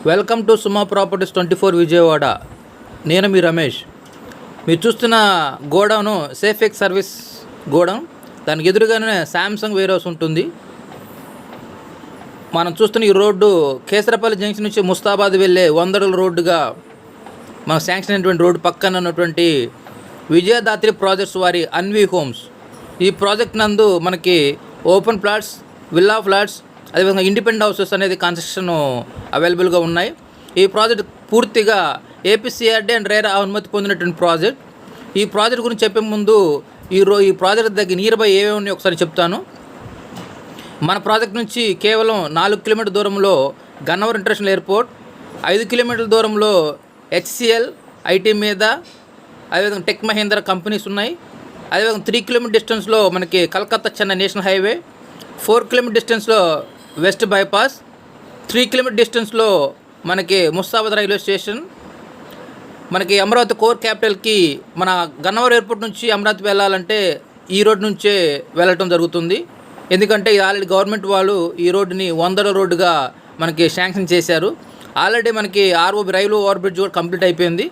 Welcome to Suma properties 24 Vijayawada. నేను మీ రమేష్. మీరు చూస్తున్న గోడౌను సేఫెక్స్ సర్వీస్ గోడౌన్. దానికి ఎదురుగానే శాంసంగ్ వేర్ హౌస్ ఉంటుంది. మనం చూస్తున్న ఈ రోడ్డు కేసరపల్లి జంక్షన్ నుంచి ముస్తాబాద్ వెళ్ళే 100 అడుగుల రోడ్డుగా మనకు శాంక్షన్ అయినటువంటి రోడ్డు పక్కన ఉన్నటువంటి విజయదాత్రి ప్రాజెక్ట్స్ వారి అన్వి హోమ్స్. ఈ ప్రాజెక్ట్ నందు మనకి ఓపెన్ ప్లాట్స్, విల్లా ఫ్లాట్స్, అదేవిధంగా ఇండిపెండెంట్ హౌసెస్ అనేది కన్స్ట్రక్షన్ అవైలబుల్గా ఉన్నాయి. ఈ ప్రాజెక్ట్ పూర్తిగా ఏపీసీఆర్డీ అండ్ రేరా అనుమతి పొందినటువంటి ప్రాజెక్ట్. ఈ ప్రాజెక్ట్ గురించి చెప్పే ముందు ఈ ప్రాజెక్ట్ దగ్గర నియర్ బై ఏమేమి ఉన్నాయో ఒకసారి చెప్తాను. మన ప్రాజెక్ట్ నుంచి కేవలం 4 కిలోమీటర్ల దూరంలో గన్నవరం ఇంటర్నేషనల్ ఎయిర్పోర్ట్, 5 కిలోమీటర్ల దూరంలో హెచ్సిఎల్, ఐటీ మీద, అదేవిధంగా టెక్ మహీంద్రా కంపెనీస్ ఉన్నాయి. అదేవిధంగా 3 కిలోమీటర్ డిస్టెన్స్లో మనకి Calcutta Chennai national highway, 4 kilometre డిస్టెన్స్లో వెస్ట్ బైపాస్, 3 కిలోమీటర్ డిస్టెన్స్లో మనకి ముస్తాబాద్ రైల్వే స్టేషన్. మనకి అమరావతి కోర్ క్యాపిటల్కి మన గన్నవరం ఎయిర్పోర్ట్ నుంచి అమరావతి వెళ్ళాలంటే ఈ రోడ్ నుంచే వెళ్ళటం జరుగుతుంది. ఎందుకంటే ఆల్రెడీ గవర్నమెంట్ వాళ్ళు ఈ రోడ్డుని 100 అడుగుల రోడ్డుగా మనకి శాంక్షన్ చేశారు. ఆల్రెడీ మనకి ఆర్ఓబి రైల్వే ఓవర్ బ్రిడ్జ్ కూడా కంప్లీట్ అయిపోయింది.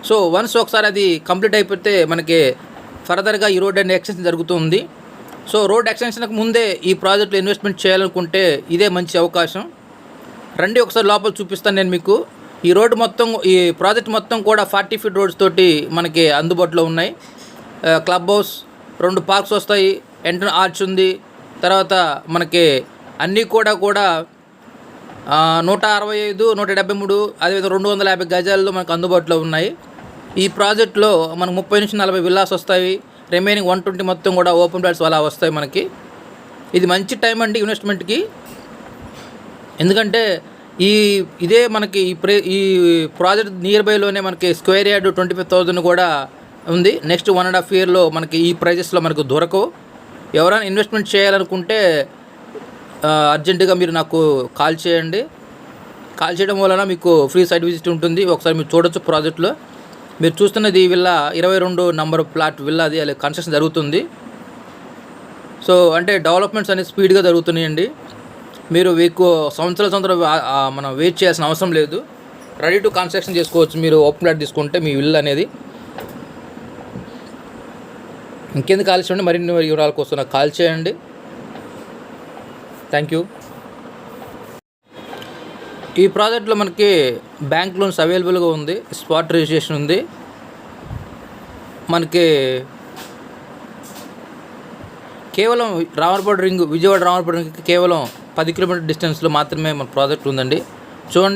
సో వన్స్ ఒకసారి అది కంప్లీట్ అయిపోతే మనకి ఫర్దర్గా ఈ రోడ్ అనేది ఎక్స్టెన్షన్ జరుగుతుంది. సో రోడ్ ఎక్స్టెన్షన్కి ముందే ఈ ప్రాజెక్టులో ఇన్వెస్ట్మెంట్ చేయాలనుకుంటే ఇదే మంచి అవకాశం. రండి ఒకసారి లోపల చూపిస్తాను నేను మీకు. ఈ రోడ్డు మొత్తం, ఈ ప్రాజెక్ట్ మొత్తం కూడా 40 ఫీట్ రోడ్స్ తోటి మనకి అందుబాటులో ఉన్నాయి. క్లబ్ హౌస్, 2 పార్క్స్ వస్తాయి, ఎంట్రన్ ఆర్చ్ ఉంది. తర్వాత మనకి అన్నీ కూడా 165, 173, అదేవిధంగా 250 గజాల్లో మనకు అందుబాటులో ఉన్నాయి. ఈ ప్రాజెక్టులో మనకు 30 నుంచి 40 విల్లాస్ వస్తాయి. రిమైనింగ్ 120 మొత్తం కూడా ఓపెన్ ప్లాట్స్ అలా వస్తాయి మనకి. ఇది మంచి టైం అండి ఇన్వెస్ట్మెంట్కి. ఎందుకంటే ఇదే మనకి ఈ ప్రాజెక్ట్ నియర్ బైలోనే మనకి స్క్వేర్ యార్డ్ 25,000 కూడా ఉంది. నెక్స్ట్ 1.5 ఇయర్లో మనకి ఈ ప్రైజెస్లో మనకు దొరకవు. ఎవరైనా ఇన్వెస్ట్మెంట్ చేయాలనుకుంటే అర్జెంటుగా మీరు నాకు కాల్ చేయండి. కాల్ చేయడం వలన మీకు ఫ్రీ సైట్ విజిట్ ఉంటుంది. ఒకసారి మీరు చూడొచ్చు. ప్రాజెక్ట్లో మీరు చూస్తున్నది ఈ విల్లా 22 నంబర్ ప్లాట్ విల్లా. అది అలా కన్స్ట్రక్షన్ జరుగుతుంది. సో అంటే డెవలప్మెంట్స్ అనేది స్పీడ్గా జరుగుతున్నాయండి. మీరు సంవత్సరం మనం వెయిట్ చేయాల్సిన అవసరం లేదు. రెడీ టు కన్స్ట్రక్షన్ చేసుకోవచ్చు మీరు ఓపెన్ ప్లాట్ తీసుకుంటే మీ విల్లా అనేది. ఇంకెందుకు కాల్ చేయండి, మరిన్ని వివరాల కోసం నాకు కాల్ చేయండి. Thank you. ఈ ప్రాజెక్ట్లో మనకి బ్యాంక్ లోన్స్ అవైలబుల్గా ఉంది. స్పాట్ రిజిస్ట్రేషన్ ఉంది. మనకి కేవలం రామర్పాడు రింగ్, విజయవాడ రామర్పాడు రింగ్కి కేవలం 10 కిలోమీటర్ డిస్టెన్స్లో మాత్రమే మన ప్రాజెక్ట్ ఉందండి. చూడండి.